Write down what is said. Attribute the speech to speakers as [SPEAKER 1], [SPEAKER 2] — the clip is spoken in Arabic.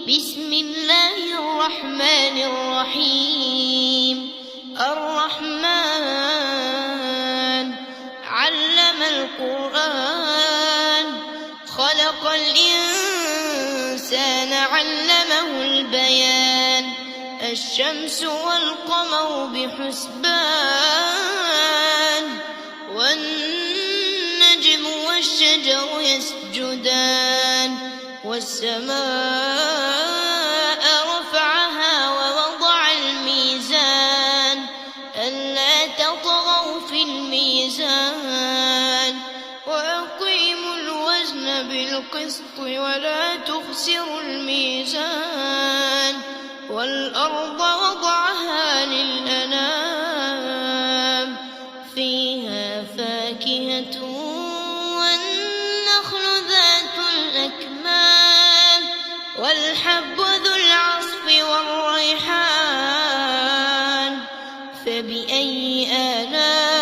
[SPEAKER 1] بسم الله الرحمن الرحيم الرحمن علم القرآن خلق الإنسان علمه البيان الشمس والقمر بحسبان والنجم والشجر يسجدان والسماء رفعها ووضع الميزان ألا تطغوا في الميزان وأقيموا الوزن بالقسط ولا تخسروا الميزان والأرض وضعها للأنام فيها فاكهة والنخل ذات الأكمام والحب ذو العصف والريحان فبأي آلاء